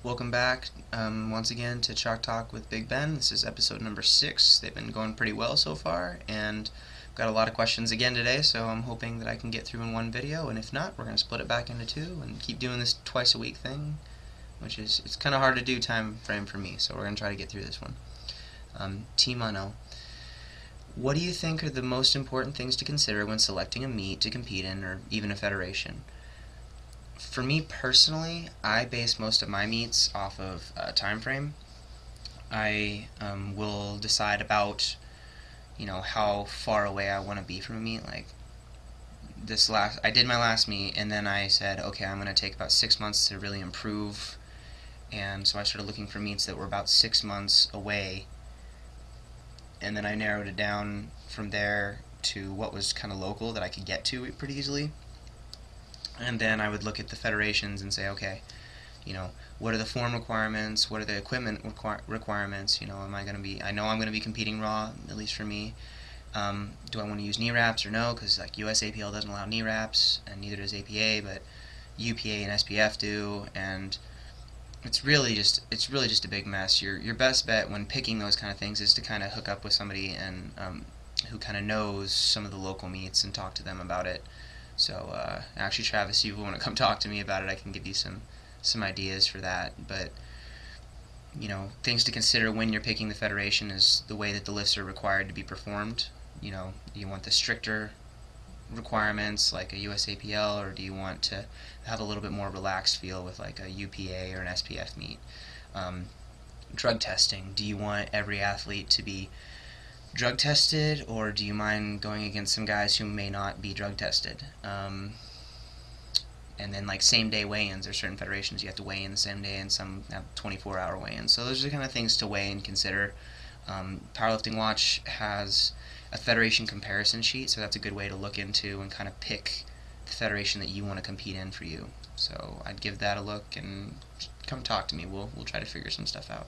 Welcome back once again to Chalk Talk with Big Ben. This is episode number 6. They've been going pretty well so far, and I've got a lot of questions again today, so I'm hoping that I can get through in one video, and if not, we're going to split it back into two and keep doing this twice a week thing, which is, it's kind of hard to do time frame for me, so we're going to try to get through this one. Team Uno. What do you think are the most important things to consider when selecting a meet to compete in, or even a federation? For me personally, I base most of my meets off of time frame. I will decide about how far away I want to be from a meet. Like I did my last meet, and then I said, okay, I'm going to take about 6 months to really improve, and so I started looking for meets that were about 6 months away, and then I narrowed it down from there to what was kind of local that I could get to pretty easily. And then I would look at the federations and say, okay, what are the form requirements? What are the equipment requirements? Am I going to be? I know I'm going to be competing raw, at least for me. Do I want to use knee wraps or no? Because like USAPL doesn't allow knee wraps, and neither does APA, but UPA and SPF do, and it's really just a big mess. Your best bet when picking those kind of things is to kind of hook up with somebody and who kind of knows some of the local meets and talk to them about it. So actually, Travis, if you want to come talk to me about it, I can give you some ideas for that. But things to consider when you're picking the federation is the way that the lifts are required to be performed. You want the stricter requirements like a USAPL, or do you want to have a little bit more relaxed feel with like a UPA or an SPF meet? Drug testing. Do you want every athlete to be drug tested, or do you mind going against some guys who may not be drug tested? And then like same day weigh-ins. There's certain federations you have to weigh in the same day, and some have 24-hour weigh-ins. So those are the kind of things to weigh and consider. Powerlifting Watch has a federation comparison sheet, so that's a good way to look into and kind of pick the federation that you want to compete in for you. So I'd give that a look and come talk to me. We'll try to figure some stuff out.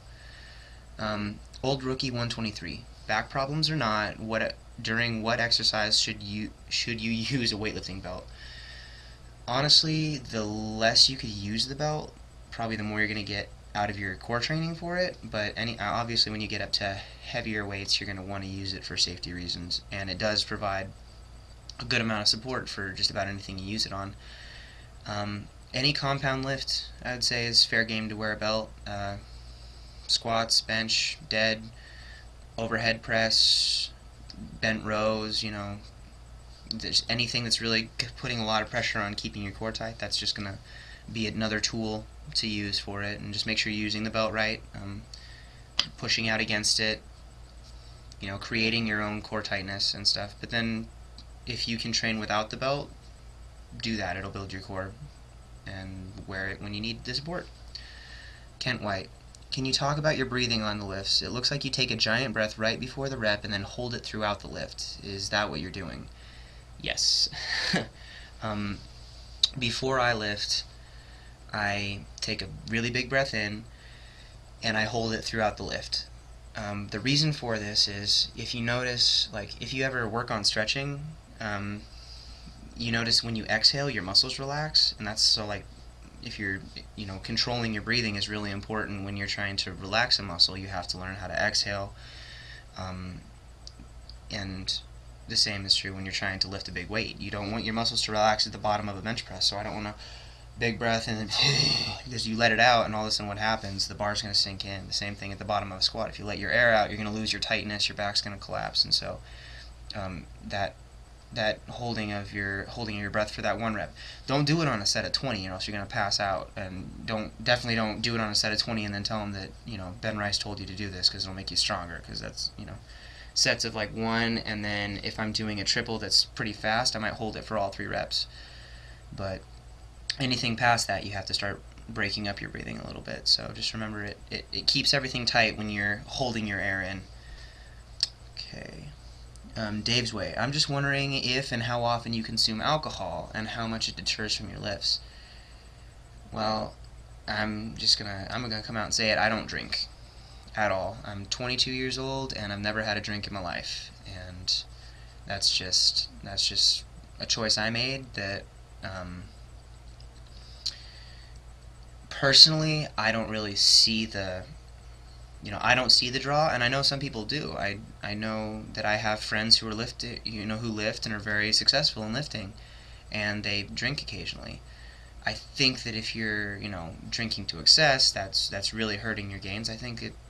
Old Rookie 123. Back problems or not, during what exercise should you use a weightlifting belt? Honestly, the less you could use the belt, probably the more you're going to get out of your core training for it. But obviously, when you get up to heavier weights, you're going to want to use it for safety reasons, and it does provide a good amount of support for just about anything you use it on. Any compound lift, I would say, is fair game to wear a belt. Squats, bench, dead, overhead press, bent rows, there's anything that's really putting a lot of pressure on keeping your core tight, that's just going to be another tool to use for it. And just make sure you're using the belt right, pushing out against it, creating your own core tightness and stuff. But then if you can train without the belt, do that. It'll build your core, and wear it when you need the support. Kent White. Can you talk about your breathing on the lifts? It looks like you take a giant breath right before the rep and then hold it throughout the lift. Is that what you're doing? Yes. Before I lift, I take a really big breath in and I hold it throughout the lift. The reason for this is, if you notice, like if you ever work on stretching, you notice when you exhale your muscles relax, and that's so like if you're controlling your breathing is really important. When you're trying to relax a muscle, you have to learn how to exhale, and the same is true when you're trying to lift a big weight. You don't want your muscles to relax at the bottom of a bench press, so I don't want a big breath and then because you let it out, and all of a sudden what happens, the bar's going to sink in. The same thing at the bottom of a squat. If you let your air out, you're going to lose your tightness, your back's going to collapse, and so that holding your breath for that one rep. Don't do it on a set of 20, or else you're going to pass out. And definitely don't do it on a set of 20 and then tell them that Ben Rice told you to do this, because it'll make you stronger. Because that's sets of like 1, and then if I'm doing a triple that's pretty fast, I might hold it for all 3 reps. But anything past that, you have to start breaking up your breathing a little bit. So just remember, it keeps everything tight when you're holding your air in. Okay. Dave's Way. I'm just wondering if and how often you consume alcohol and how much it deters from your lifts. Well, I'm gonna come out and say it. I don't drink at all. I'm 22 years old and I've never had a drink in my life, and that's just a choice I made that Personally, I don't really see the I don't see the draw, and I know some people do. I know that I have friends who are who lift and are very successful in lifting, and they drink occasionally. I think that if you're, drinking to excess, that's really hurting your gains.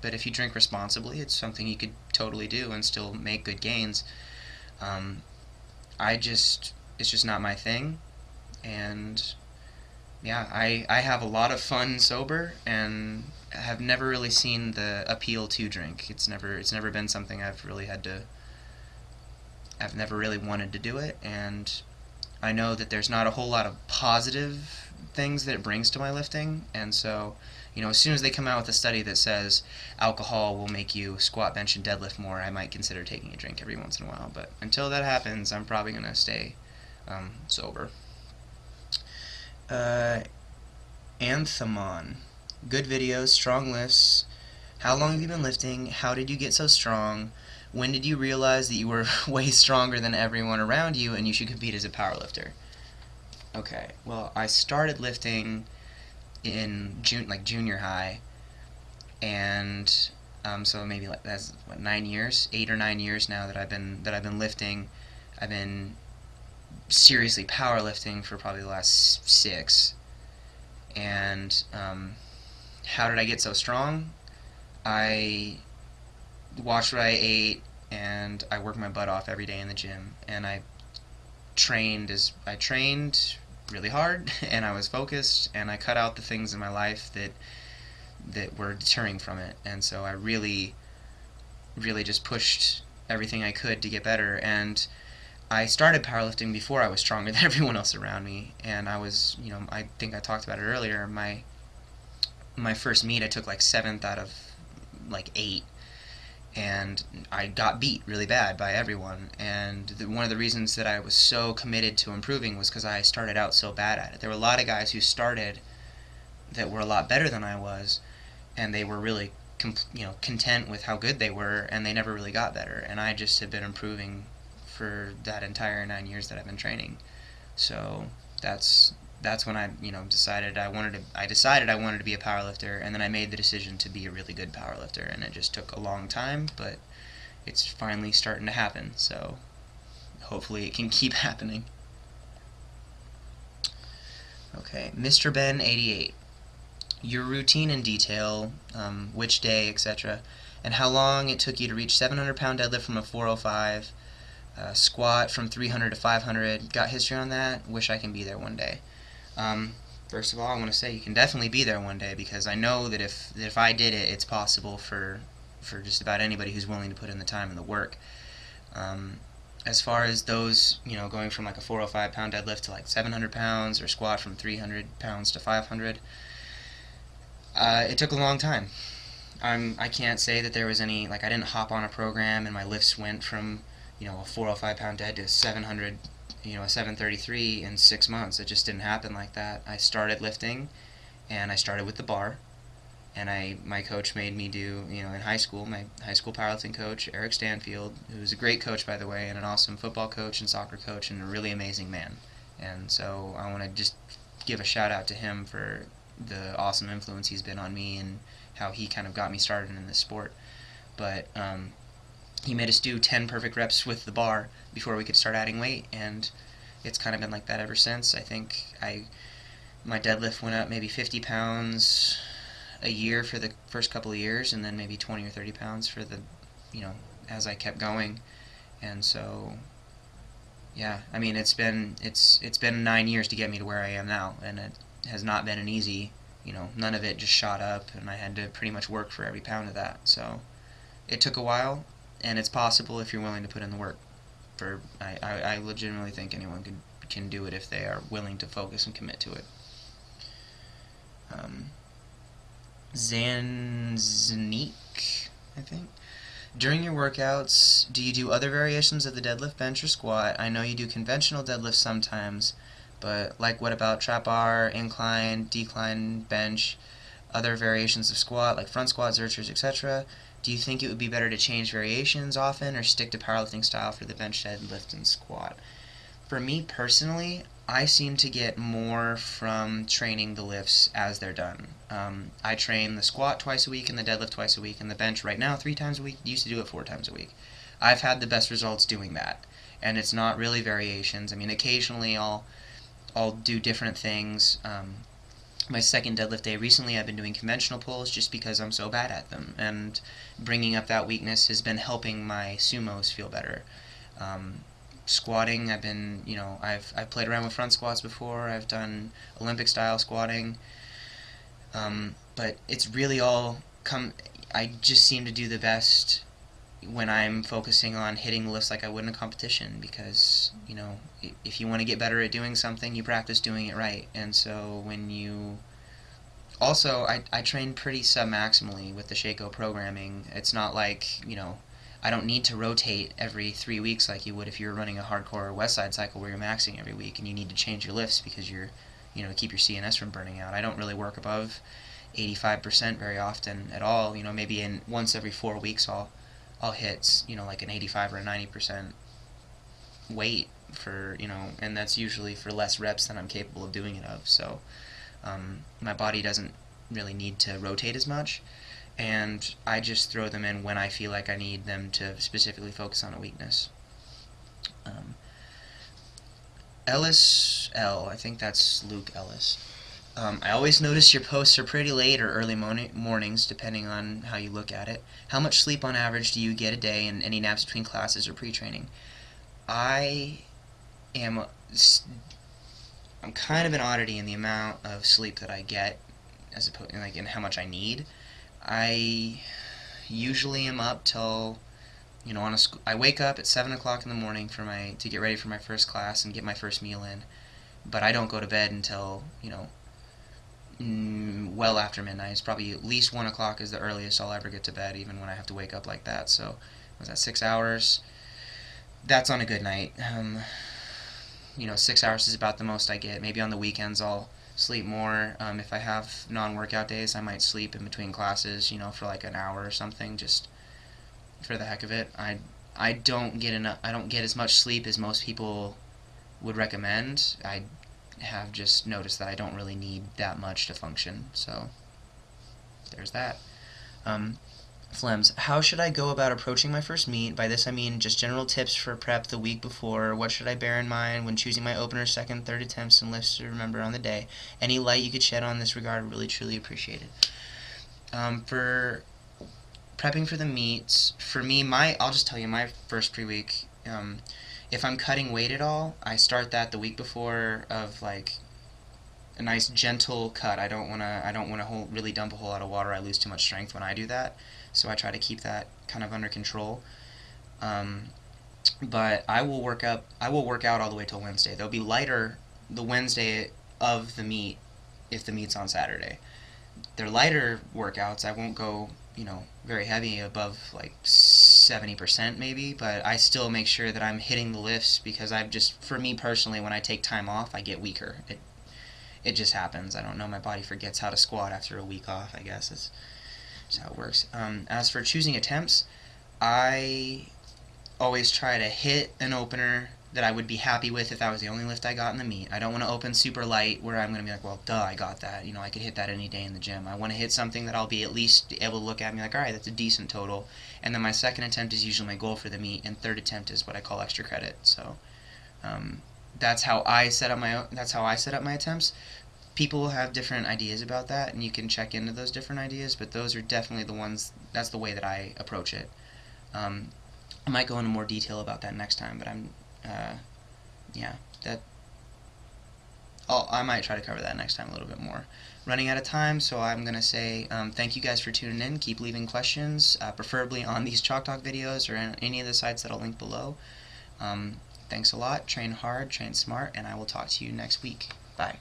But if you drink responsibly, it's something you could totally do and still make good gains. Um, it's just not my thing, and yeah, I have a lot of fun sober, and have never really seen the appeal to drink. It's never been something I've never really wanted to do it, and I know that there's not a whole lot of positive things that it brings to my lifting, and so, as soon as they come out with a study that says alcohol will make you squat, bench, and deadlift more, I might consider taking a drink every once in a while, but until that happens, I'm probably going to stay sober. Anthamon. Good videos, strong lifts. How long have you been lifting? How did you get so strong? When did you realize that you were way stronger than everyone around you and you should compete as a powerlifter? Okay, well, I started lifting in junior high, and so maybe that's 9 years, 8 or 9 years now that I've been lifting. I've been seriously powerlifting for probably the last 6. And how did I get so strong? I watched what I ate, and I worked my butt off every day in the gym, and I trained really hard, and I was focused, and I cut out the things in my life that were deterring from it, and so I really just pushed everything I could to get better. And I started powerlifting before I was stronger than everyone else around me, and I was, I think I talked about it earlier. My first meet, I took 7th out of 8, and I got beat really bad by everyone. And one of the reasons that I was so committed to improving was because I started out so bad at it. There were a lot of guys who started that were a lot better than I was, and they were really content with how good they were, and they never really got better. And I just had been improving for that entire 9 years that I've been training. So that's when I decided I wanted to be a powerlifter, and then I made the decision to be a really good powerlifter, and it just took a long time, but it's finally starting to happen. So hopefully it can keep happening. Okay, Mr. Ben 88. Your routine in detail, which day, etc., and how long it took you to reach 700-pound deadlift from a 405, squat from 300 to 500. Got history on that? Wish I can be there one day. First of all, I want to say you can definitely be there one day, because I know that if I did it, it's possible for just about anybody who's willing to put in the time and the work. As far as those, going from a 405-pound deadlift to 700 pounds, or squat from 300 pounds to 500, it took a long time. I can't say that there was any, I didn't hop on a program and my lifts went from, a 405-pound dead to 700, a 733 in 6 months. It just didn't happen like that. I started lifting, and I started with the bar, and my coach made me do, in high school, my high school powerlifting coach, Eric Stanfield, who was a great coach, by the way, and an awesome football coach and soccer coach, and a really amazing man. And so I want to just give a shout out to him for the awesome influence he's been on me, and how he kind of got me started in this sport. But he made us do 10 perfect reps with the bar before we could start adding weight, and it's kind of been like that ever since. I think my deadlift went up maybe 50 pounds a year for the first couple of years, and then maybe 20 or 30 pounds for the, as I kept going. And so, yeah, I mean, it's been 9 years to get me to where I am now, and it has not been an easy, none of it just shot up, and I had to pretty much work for every pound of that. So it took a while, and it's possible if you're willing to put in the work. I legitimately think anyone can do it if they are willing to focus and commit to it. Zanzanique, I think. During your workouts, do you do other variations of the deadlift, bench, or squat? I know you do conventional deadlift sometimes, but what about trap bar, incline, decline, bench, other variations of squat like front squat, zerchers, etc.? Do you think it would be better to change variations often, or stick to powerlifting style for the bench, deadlift, and squat? For me personally, I seem to get more from training the lifts as they're done. I train the squat twice a week and the deadlift twice a week, and the bench right now 3 times a week. Used to do it 4 times a week. I've had the best results doing that, and it's not really variations. I mean, occasionally I'll do different things. My second deadlift day recently, I've been doing conventional pulls just because I'm so bad at them, and bringing up that weakness has been helping my sumos feel better. Squatting, I've played around with front squats before. I've done Olympic style squatting, but it's really all I just seem to do the best when I'm focusing on hitting the lifts like I would in a competition, because if you want to get better at doing something, you practice doing it right. And so when you also, I train pretty sub-maximally with the Shaco programming. It's not like, I don't need to rotate every 3 weeks like you would if you were running a hardcore West Side cycle where you're maxing every week and you need to change your lifts because to keep your CNS from burning out. I don't really work above 85% very often at all. Maybe once every 4 weeks I'll hit, like an 85 or a 90% weight for, and that's usually for less reps than I'm capable of doing it of. So my body doesn't really need to rotate as much, and I just throw them in when I feel like I need them to specifically focus on a weakness. Ellis L, I think that's Luke Ellis. I always notice your posts are pretty late or early mornings, depending on how you look at it. How much sleep on average do you get a day, and any naps between classes or pre-training? I'm kind of an oddity in the amount of sleep that I get, as opposed in how much I need. I usually am up till I wake up at 7 o'clock in the morning to get ready for my first class and get my first meal in, but I don't go to bed until well after midnight. It's probably at least 1 o'clock is the earliest I'll ever get to bed, even when I have to wake up like that. So was that 6 hours? That's on a good night. 6 hours is about the most I get. Maybe on the weekends I'll sleep more. If I have non-workout days, I might sleep in between classes, for like an hour or something, just for the heck of it. I don't get as much sleep as most people would recommend. I have just noticed that I don't really need that much to function. So there's that. Flems, how should I go about approaching my first meet? By this I mean just general tips for prep the week before. What should I bear in mind when choosing my opener, second, third attempts, and lifts to remember on the day? Any light you could shed on this regard, really truly appreciated. For prepping for the meets, for me, I'll just tell you, my first pre-week, if I'm cutting weight at all, I start that the week before of like a nice gentle cut. I don't want to really dump a whole lot of water. I lose too much strength when I do that, so I try to keep that kind of under control. But I will work out all the way till Wednesday. They'll be lighter the Wednesday of the meet if the meet's on Saturday. They're lighter workouts. I won't go very heavy, above like 70% maybe, but I still make sure that I'm hitting the lifts, because for me personally, when I take time off, I get weaker. It just happens. I don't know, my body forgets how to squat after a week off, I guess. That's how it works. As for choosing attempts, I always try to hit an opener that I would be happy with if that was the only lift I got in the meet. I don't want to open super light where I'm going to be like, well, duh, I got that. I could hit that any day in the gym. I want to hit something that I'll be at least able to look at and be like, all right, that's a decent total. And then my second attempt is usually my goal for the meet, and third attempt is what I call extra credit. So that's how I set up my attempts. People will have different ideas about that, and you can check into those different ideas, but those are definitely the ones. That's the way that I approach it. I might go into more detail about that next time, but I might try to cover that next time a little bit more. Running out of time, so I'm going to say thank you guys for tuning in. Keep leaving questions, preferably on these Chalk Talk videos or on any of the sites that I'll link below. Thanks a lot. Train hard, train smart, and I will talk to you next week. Bye.